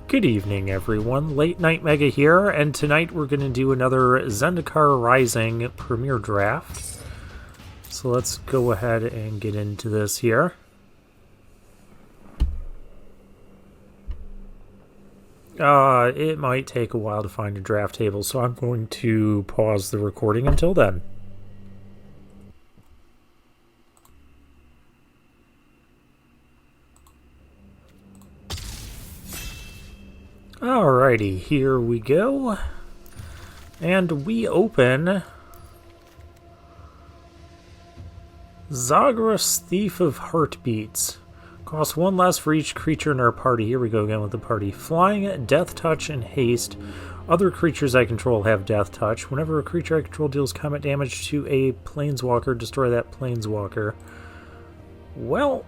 Good evening, everyone. Late Night Mega here, and tonight we're going to do another Zendikar Rising Premier Draft. So let's go ahead and get into this here. It might take a while to find a draft table, so I'm going to pause the recording until then. Alrighty, here we go. And we open Zagras, Thief of Heartbeats. Costs one less for each creature in our party. Here we go again with the party. Flying, Death Touch, and Haste. Other creatures I control have Death Touch. Whenever a creature I control deals combat damage to a planeswalker, destroy that planeswalker. Well,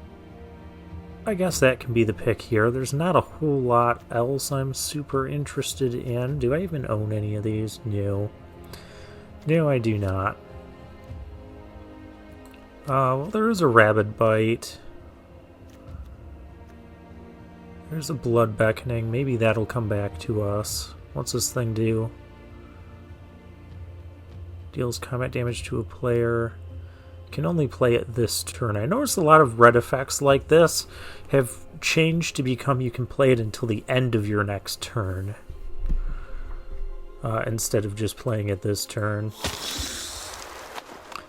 I guess that can be the pick here. There's not a whole lot else I'm super interested in. Do I even own any of these? No. No, I do not. Well, there is a Rabid Bite. There's a Blood Beckoning. Maybe that'll come back to us. What's this thing do? Deals combat damage to a player. Can only play it this turn. I noticed a lot of red effects like this have changed to become you can play it until the end of your next turn. Instead of just playing it this turn.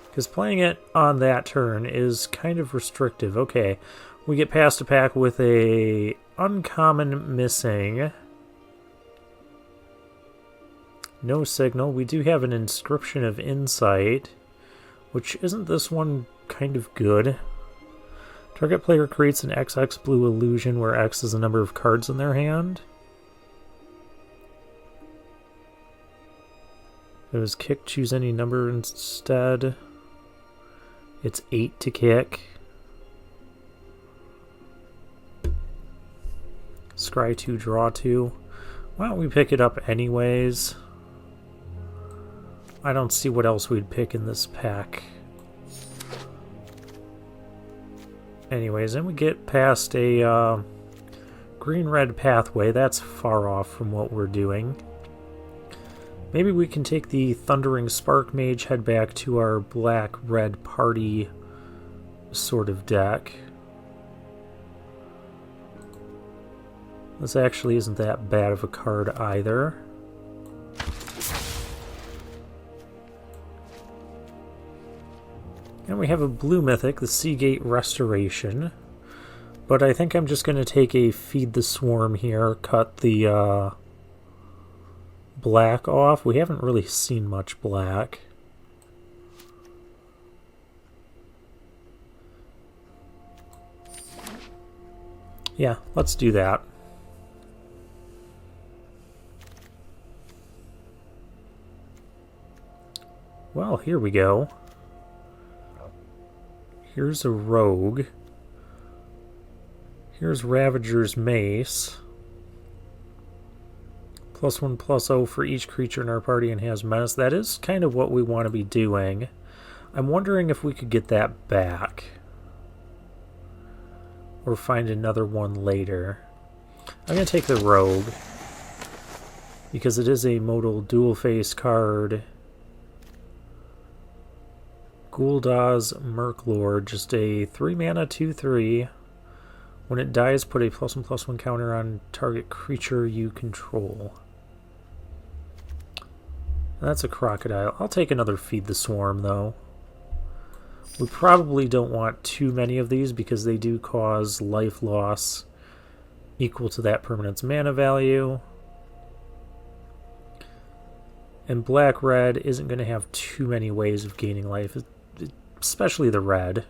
Because playing it on that turn is kind of restrictive. Okay, we get past a pack with a uncommon missing. No signal. We do have an Inscription of Insight. Which, isn't this one kind of good? Target player creates an XX blue illusion where X is the number of cards in their hand. If it was kick, choose any number instead. It's 8 to kick. Scry 2, draw 2. Why don't we pick it up anyways? I don't see what else we'd pick in this pack. Anyways, then we get past a green-red pathway. That's far off from what we're doing. Maybe we can take the Thundering Spark Mage, head back to our black-red party sort of deck. This actually isn't that bad of a card either. And we have a blue mythic, the Seagate Restoration. But I think I'm just going to take a Feed the Swarm here, cut the black off. We haven't really seen much black. Yeah, let's do that. Well, here we go. Here's a Rogue. Here's Ravager's Mace. +1/+0 for each creature in our party and has Menace. That is kind of what we want to be doing. I'm wondering if we could get that back. Or find another one later. I'm going to take the Rogue. Because it is a modal dual-face card. Gul'dan's Merklord, just a 3-mana 2/3. When it dies, put a +1/+1 counter on target creature you control. That's a Crocodile. I'll take another Feed the Swarm, though. We probably don't want too many of these because they do cause life loss equal to that permanent's mana value. And black-red isn't going to have too many ways of gaining life, especially the red.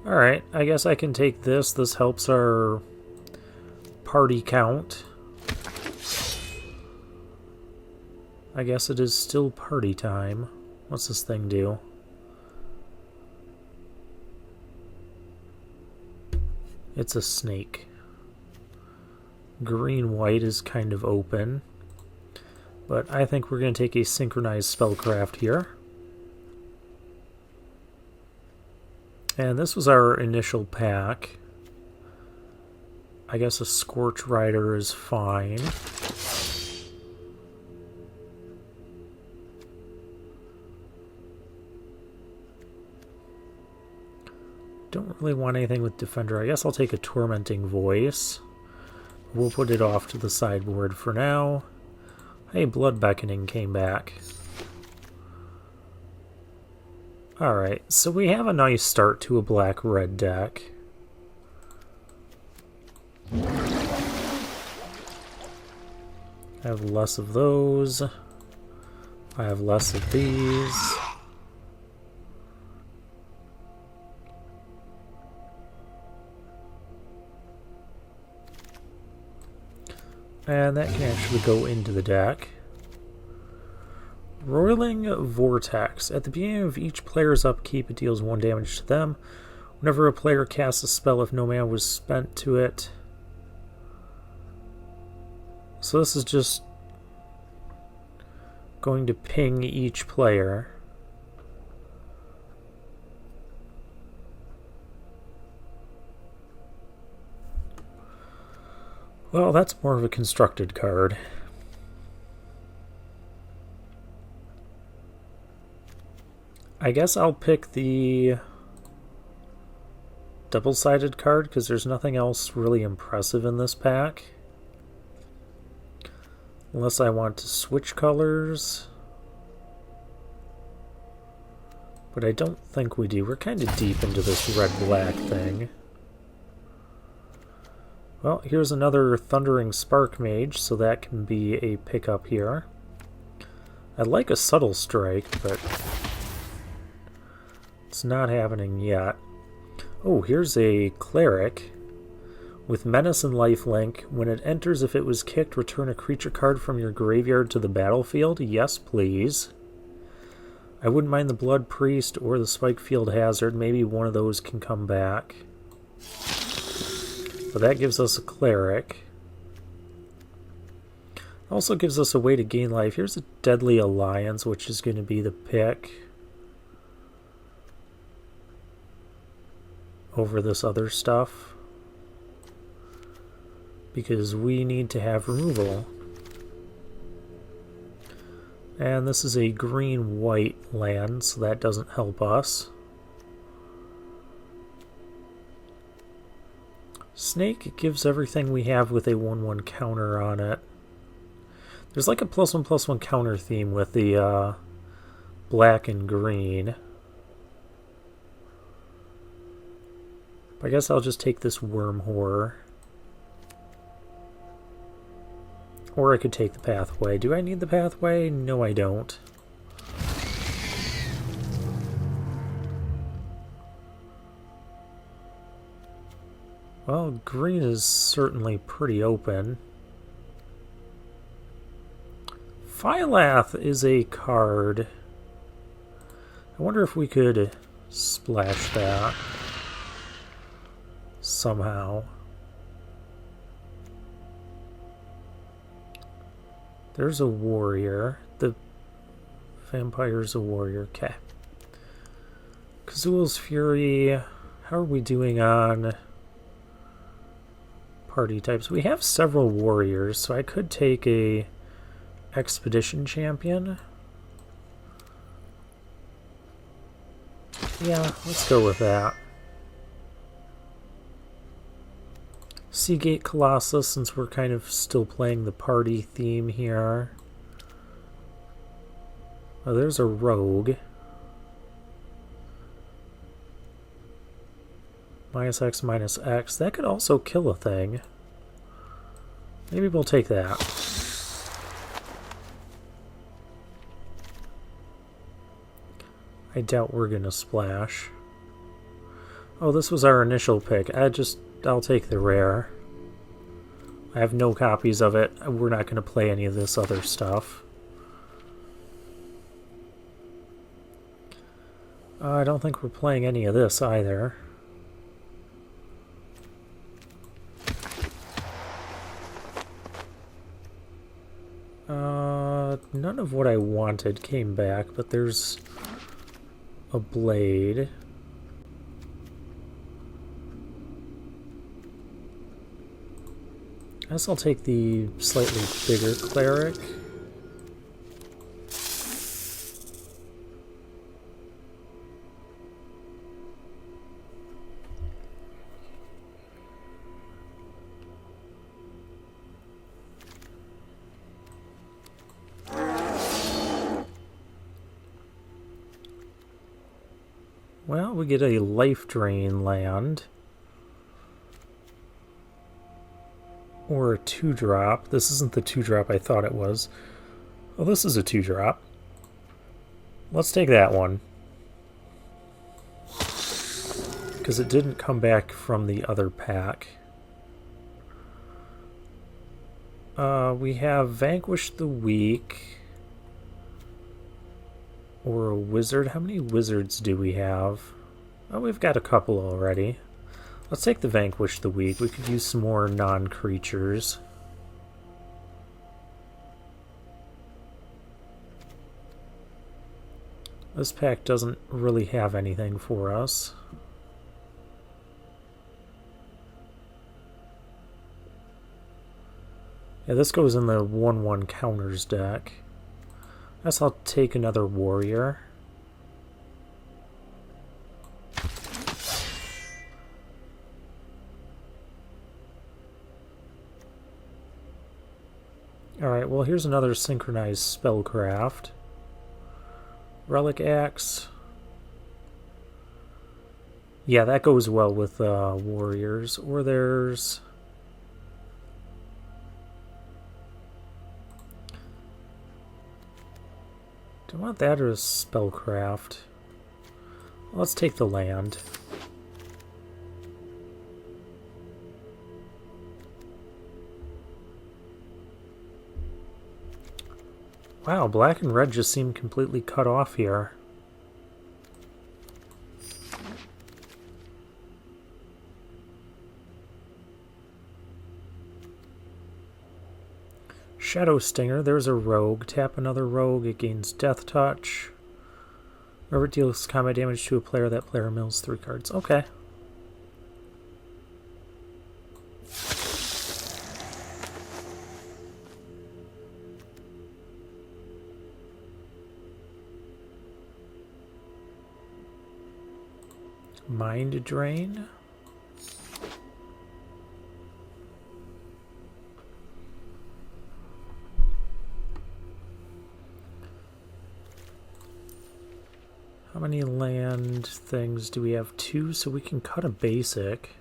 Alright, I guess I can take this. This helps our party count. I guess it is still party time. What's this thing do? It's a snake. Green-white is kind of open. But I think we're going to take a synchronized spellcraft here. And this was our initial pack. I guess a Scorch Rider is fine. Don't really want anything with Defender. I guess I'll take a Tormenting Voice. We'll put it off to the sideboard for now. Hey, Blood Beckoning came back. Alright, so we have a nice start to a black-red deck. I have less of those. I have less of these. And that can actually go into the deck. Roiling Vortex. At the beginning of each player's upkeep, it deals 1 damage to them. Whenever a player casts a spell, if no mana was spent to it. So this is just going to ping each player. Well, that's more of a constructed card. I guess I'll pick the double-sided card because there's nothing else really impressive in this pack. Unless I want to switch colors. But I don't think we do. We're kind of deep into this red-black thing. Well, here's another Thundering Spark Mage, so that can be a pickup here. I'd like a Subtle Strike, but it's not happening yet. Oh, here's a Cleric with Menace and Lifelink. When it enters, if it was kicked, return a creature card from your graveyard to the battlefield. Yes, please. I wouldn't mind the Blood Priest or the Spikefield Hazard. Maybe one of those can come back. But that gives us a Cleric. Also gives us a way to gain life. Here's a Deadly Alliance, which is going to be the pick over this other stuff. Because we need to have removal. And this is a green-white land, so that doesn't help us. Snake gives everything we have with a 1/1 counter on it. There's like a +1/+1 counter theme with the black and green. I guess I'll just take this Worm Horror. Or I could take the Pathway. Do I need the Pathway? No, I don't. Well, green is certainly pretty open. Phylath is a card. I wonder if we could splash that somehow. There's a warrior. The vampire's a warrior. Okay. Kazul's Fury. How are we doing on party types? We have several warriors, so I could take a expedition champion. Yeah, let's go with that. Seagate Colossus, since we're kind of still playing the party theme here. Oh, there's a rogue. -X, -X. That could also kill a thing. Maybe we'll take that. I doubt we're gonna splash. Oh, this was our initial pick. I'll take the rare. I have no copies of it. We're not gonna play any of this other stuff. I don't think we're playing any of this either. of what I wanted came back, but there's a blade. I guess I'll take the slightly bigger cleric. Well, we get a life drain land. Or a 2-drop. This isn't the 2-drop I thought it was. Oh, this is a 2-drop. Let's take that one. Because it didn't come back from the other pack. We have Vanquish the Weak. Or a wizard. How many wizards do we have? Oh, we've got a couple already. Let's take the Vanquish the Weak. We could use some more non-creatures. This pack doesn't really have anything for us. Yeah, this goes in the 1/1 counters deck. I guess I'll take another warrior. Alright, well here's another synchronized spellcraft. Relic Axe. Yeah, that goes well with warriors. Or there's... do I want that or a spellcraft? Let's take the land. Wow, black and red just seem completely cut off here. Shadow Stinger, there's a rogue. Tap another rogue, it gains Death Touch. Whenever it deals combat damage to a player, that player mills 3 cards. Okay. Mind Drain. How many land things do we have? 2, so we can cut a basic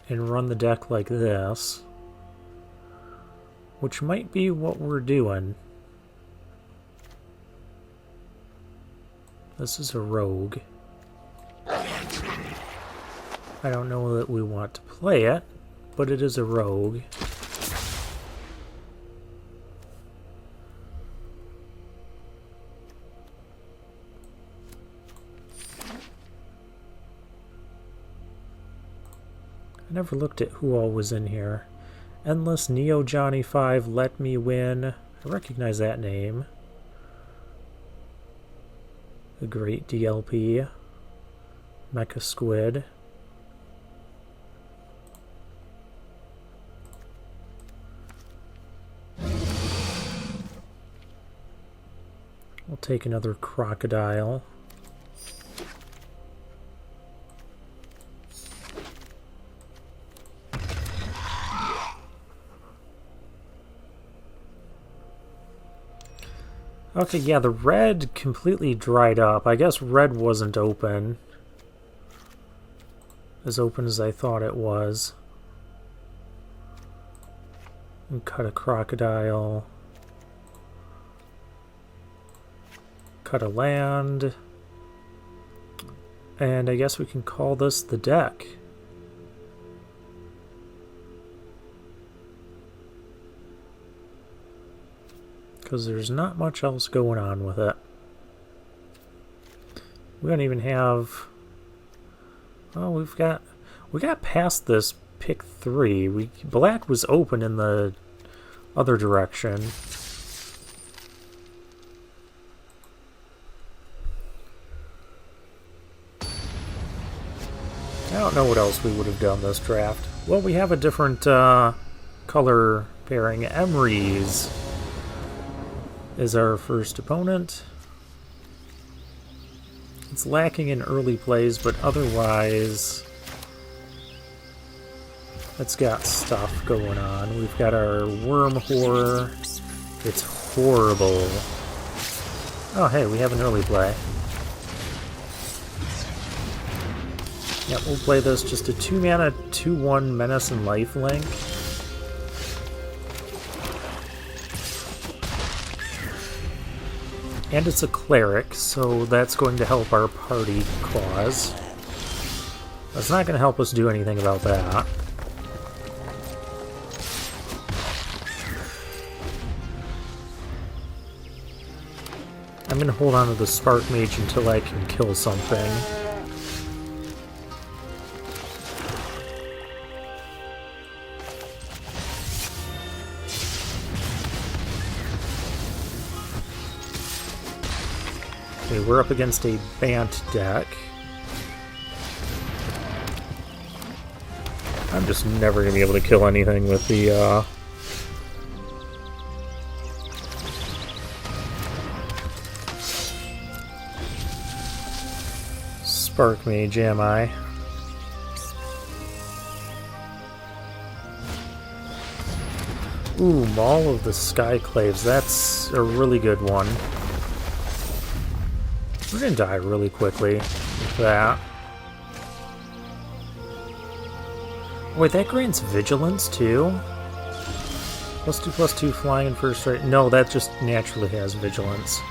and run the deck like this, which might be what we're doing. This is a rogue. I don't know that we want to play it, but it is a rogue. I never looked at who all was in here. Endless Neo Johnny 5, Let Me Win. I recognize that name. The Great DLP. Mecha Squid. We'll take another crocodile. Okay, yeah, the red completely dried up. I guess red wasn't open. As open as I thought it was. And cut a crocodile. Cut a land. And I guess we can call this the deck. Because there's not much else going on with it. We don't even have... oh, we got past this pick 3. Black was open in the other direction. I don't know what else we would have done this draft. Well, we have a different color pairing. Emery's is our first opponent. It's lacking in early plays, but otherwise it's got stuff going on. We've got our Worm Horror. It's horrible. Oh, hey, we have an early play. Yep, we'll play this just a 2-mana, 2/1 Menace and Lifelink. And it's a cleric, so that's going to help our party cause. That's not going to help us do anything about that. I'm going to hold on to the Spark Mage until I can kill something. Okay, we're up against a Bant deck. I'm just never going to be able to kill anything with the, Spark Mage, am I? Ooh, Maul of the Skyclaves, that's a really good one. We're gonna die really quickly with that. Wait, that grants Vigilance too? +2/+2 flying in first strike. No, that just naturally has Vigilance.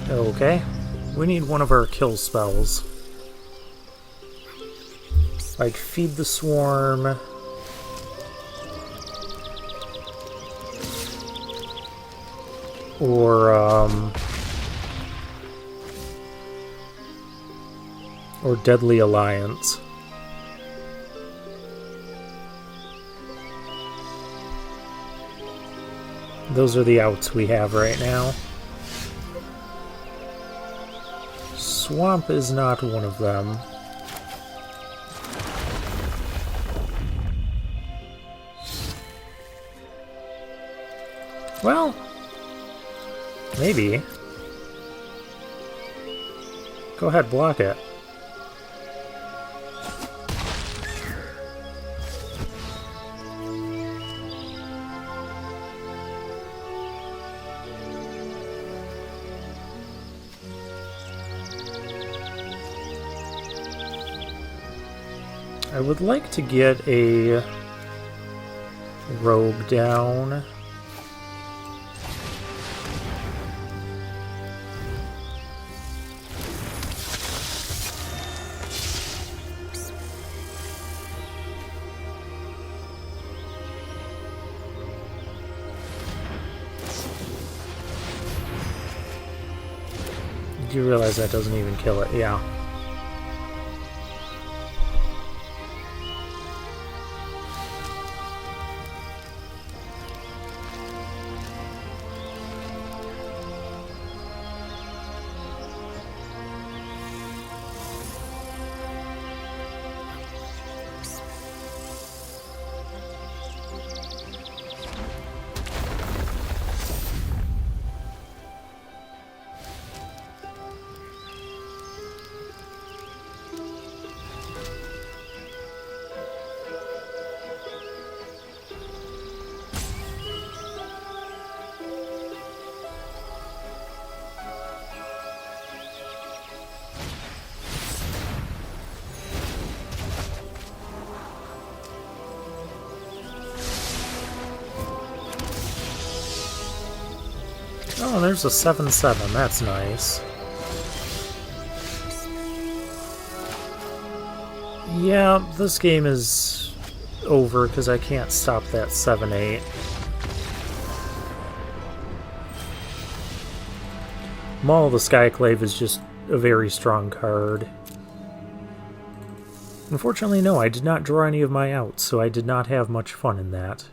Okay, we need one of our kill spells. Like Feed the Swarm. Or Deadly Alliance. Those are the outs we have right now. Swamp is not one of them. Well, maybe. Go ahead, block it. I would like to get a rogue down. Do you realize that doesn't even kill it? Yeah. Oh, there's a 7/7. That's nice. Yeah, this game is over because I can't stop that 7/8. Maul of the Skyclave is just a very strong card. Unfortunately, no, I did not draw any of my outs, so I did not have much fun in that.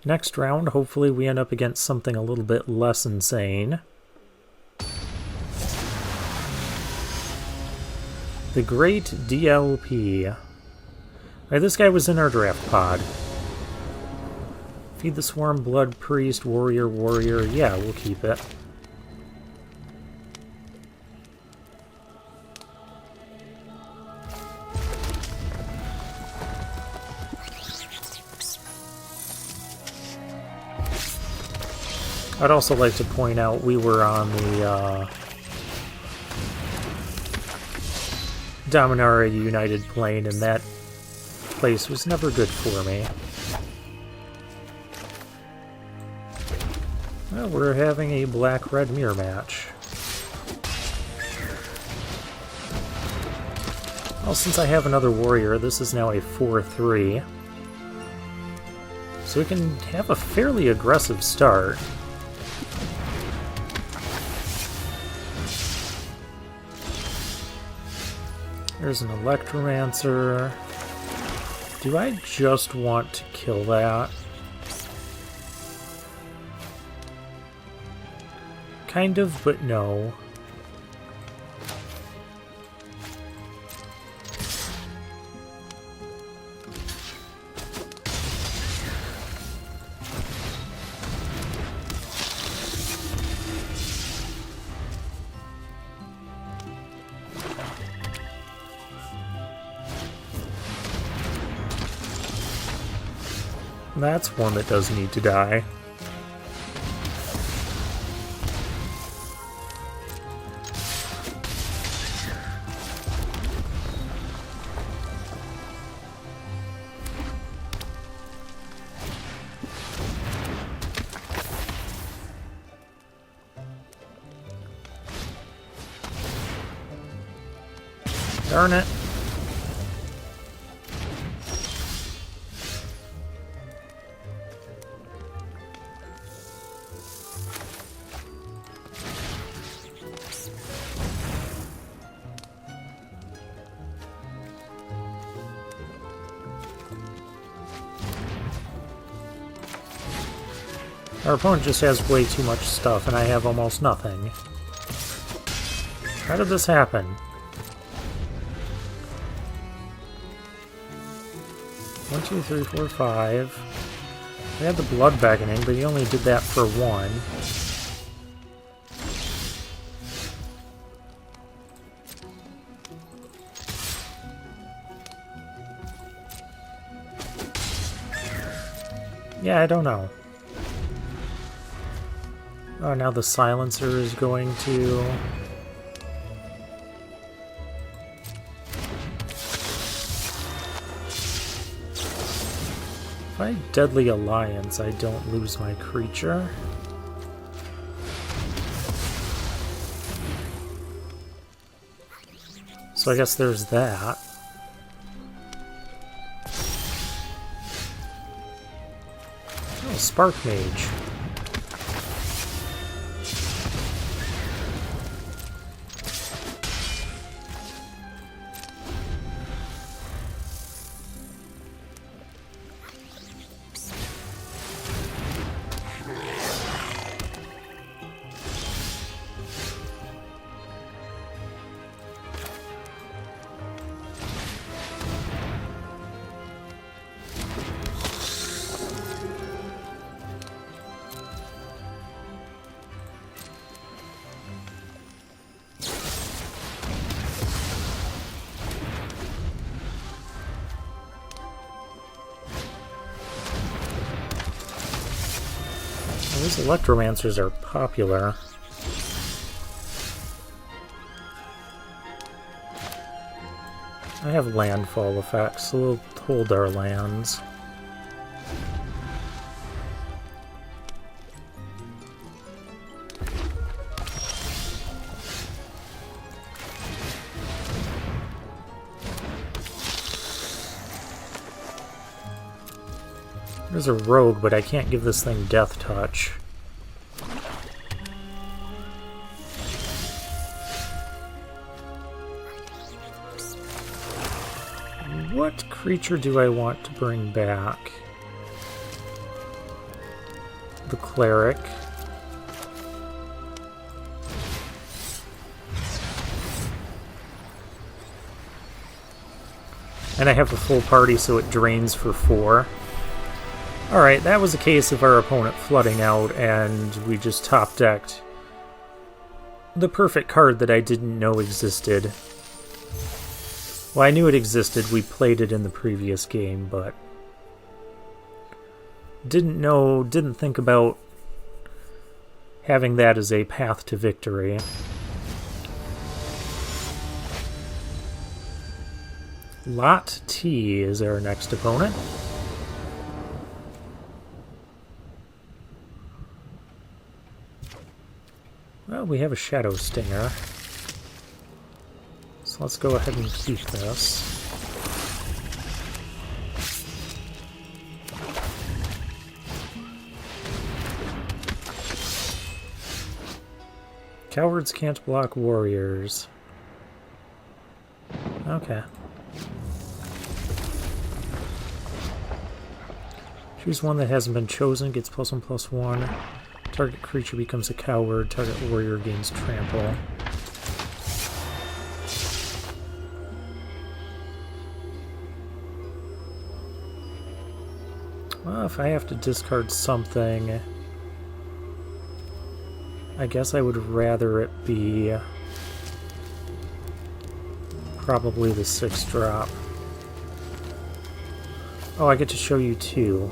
Next round, hopefully we end up against something a little bit less insane. The Great DLP. Alright, this guy was in our draft pod. Feed the Swarm, Blood Priest, Warrior, Warrior. Yeah, we'll keep it. I'd also like to point out we were on the Dominaria United plane, and that place was never good for me. Well, we're having a black-red mirror match. Well, since I have another warrior, this is now a 4-3. So we can have a fairly aggressive start. There's an Electromancer. Do I just want to kill that? Kind of, but no. That's one that does need to die. Darn it. Our opponent just has way too much stuff, and I have almost nothing. How did this happen? One, two, three, four, five. We had the Blood Beckoning, but he only did that for one. Yeah, I don't know. Oh, now the Silencer is going to... If I Deadly Alliance, I don't lose my creature. So I guess there's that. Oh, Spark Mage. These Electromancers are popular. I have landfall effects, so we'll hold our lands. There's a rogue, but I can't give this thing Death Touch. What creature do I want to bring back? the cleric. And I have a full party, so it drains for 4. Alright, that was a case of our opponent flooding out, and we just top-decked the perfect card that I didn't know existed. Well, I knew it existed, we played it in the previous game, but didn't think about having that as a path to victory. Lot T is our next opponent. Well, we have a Shadow Stinger. So let's go ahead and keep this. Cowards can't block warriors. Okay. Choose one that hasn't been chosen, gets +1/+1. Target creature becomes a coward. Target warrior gains trample. Well, if I have to discard something, I guess I would rather it be probably the 6-drop. Oh, I get to show you 2.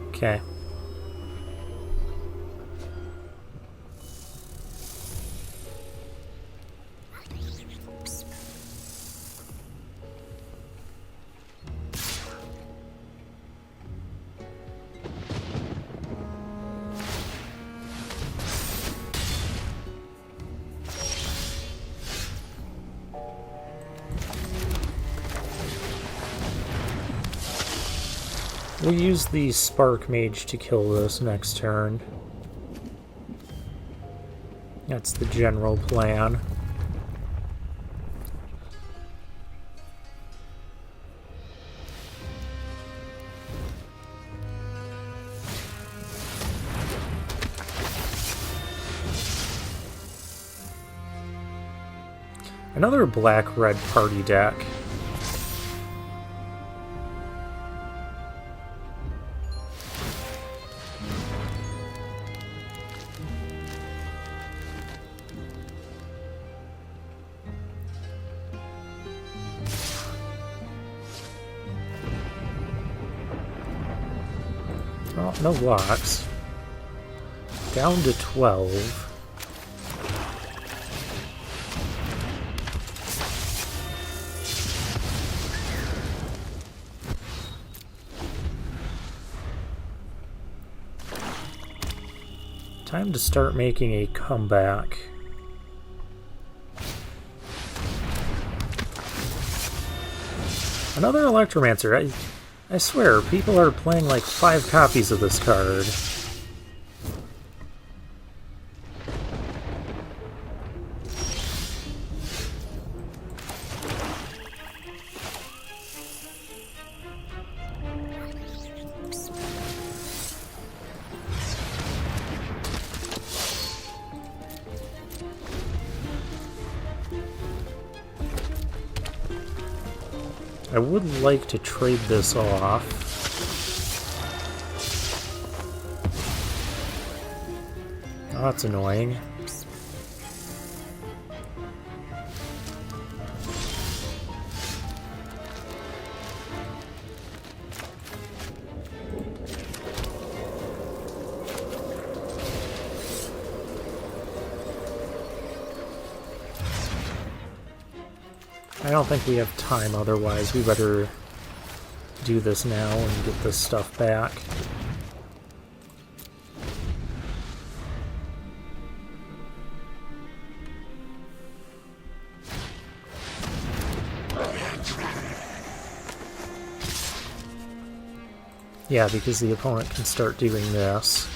Okay. We'll use the Spark Mage to kill this next turn. That's the general plan. Another black-red party deck. Well, no blocks. Down to 12. Time to start making a comeback. Another Electromancer. I swear, people are playing like 5 copies of this card. I would like to trade this off. Oh, that's annoying. I don't think we have time otherwise. We better do this now and get this stuff back. Yeah, because the opponent can start doing this.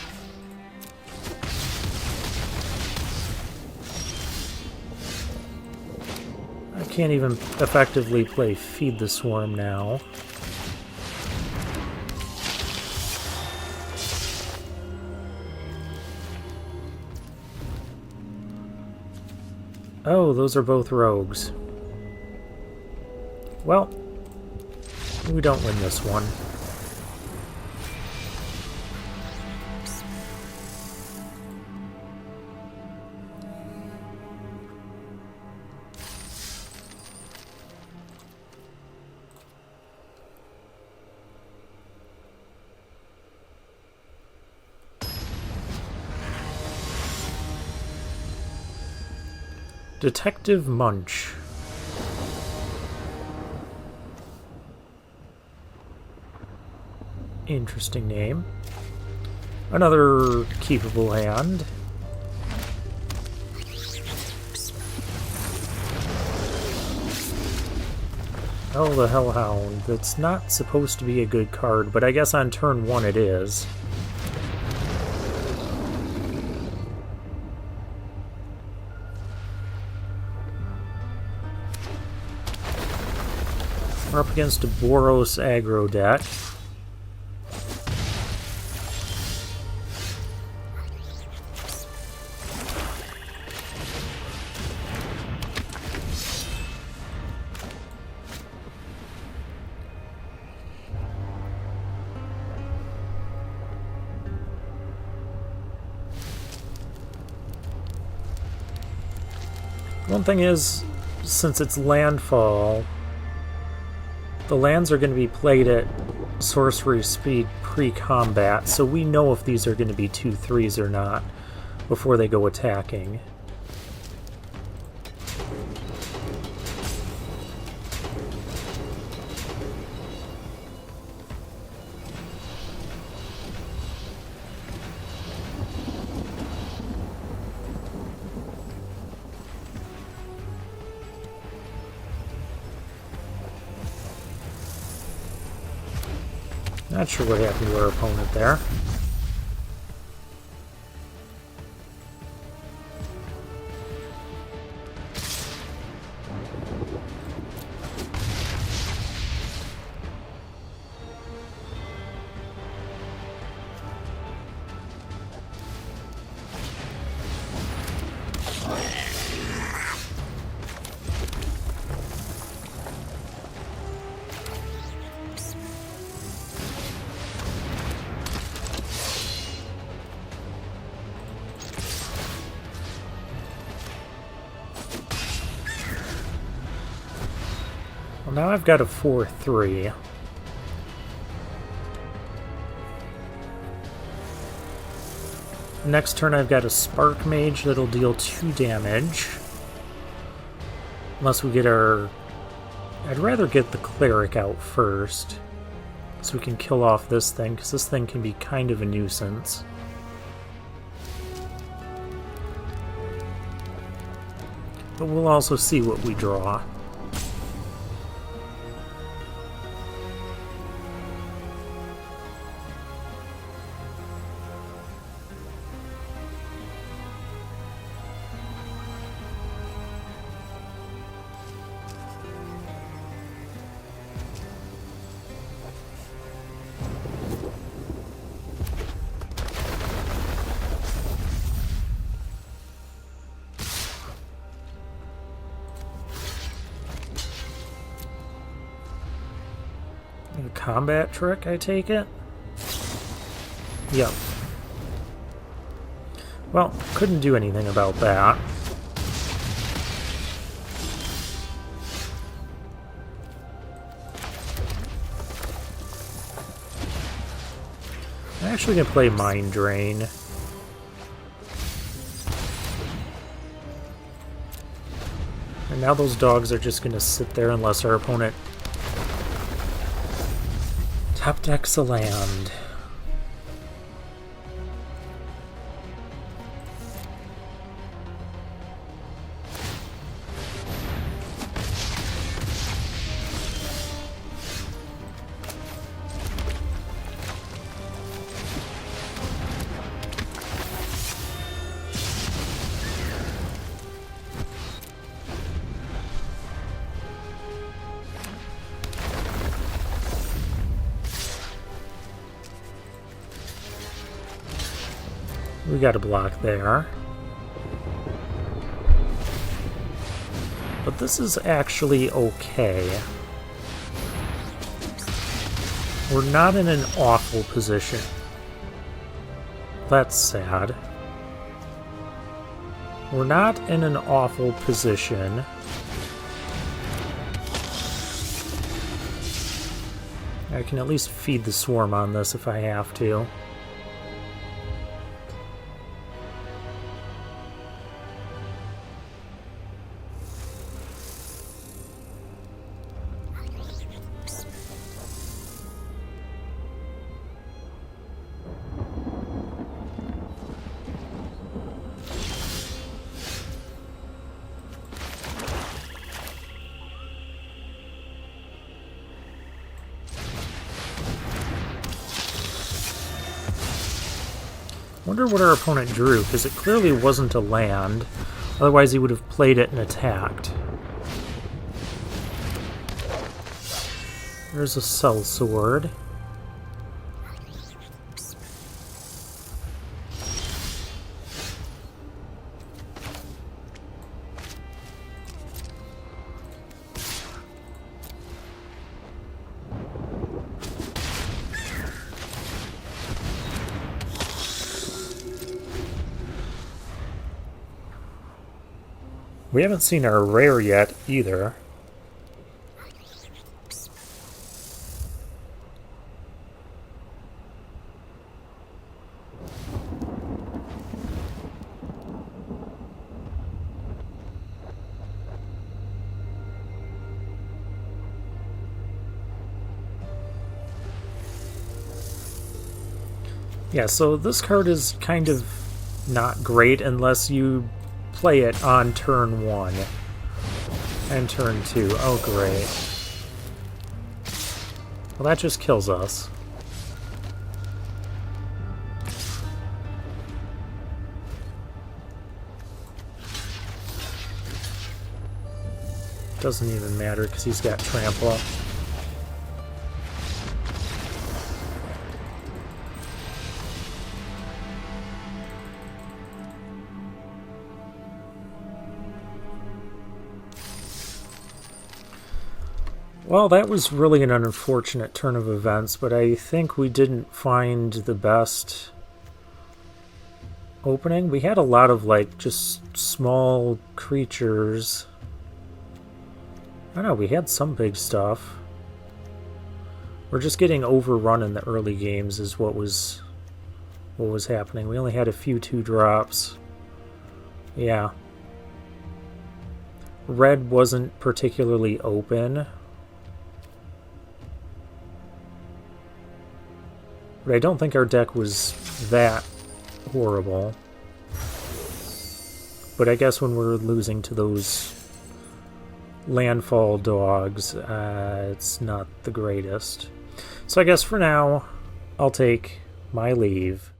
I can't even effectively play Feed the Swarm now. Oh, those are both rogues. Well, we don't win this one. Detective Munch. Interesting name. Another keepable hand. Oh, the Hellhound. That's not supposed to be a good card, but I guess on turn 1 it is. We're up against a Boros aggro deck. One thing is, since it's landfall, the lands are going to be played at sorcery speed pre-combat, so we know if these are going to be 2/3s or not before they go attacking. Not sure what happened to our opponent there. Well, now I've got a 4/3. Next turn I've got a Spark Mage that'll deal 2 damage. Unless we get our... I'd rather get the Cleric out first, so we can kill off this thing, because this thing can be kind of a nuisance. But we'll also see what we draw. A combat trick, I take it? Yep. Well, couldn't do anything about that. I'm actually gonna play Mind Drain. And now those dogs are just gonna sit there unless our opponent top decks a land. We got a block there. But this is actually okay. We're not in an awful position. That's sad. We're not in an awful position. I can at least feed the swarm on this if I have to. Wonder what our opponent drew, because it clearly wasn't a land. Otherwise he would have played it and attacked. There's a sellsword. We haven't seen our rare yet, either. Yeah, so this card is kind of not great unless you play it on turn 1 and turn 2. Oh, great. Well, that just kills us. Doesn't even matter because he's got trample. Well, that was really an unfortunate turn of events, but I think we didn't find the best opening. We had a lot of, like, just small creatures. I don't know, we had some big stuff. We're just getting overrun in the early games is what was happening. We only had a few 2-drops. Yeah. Red wasn't particularly open. But I don't think our deck was that horrible. But I guess when we're losing to those landfall dogs, it's not the greatest. So I guess for now, I'll take my leave.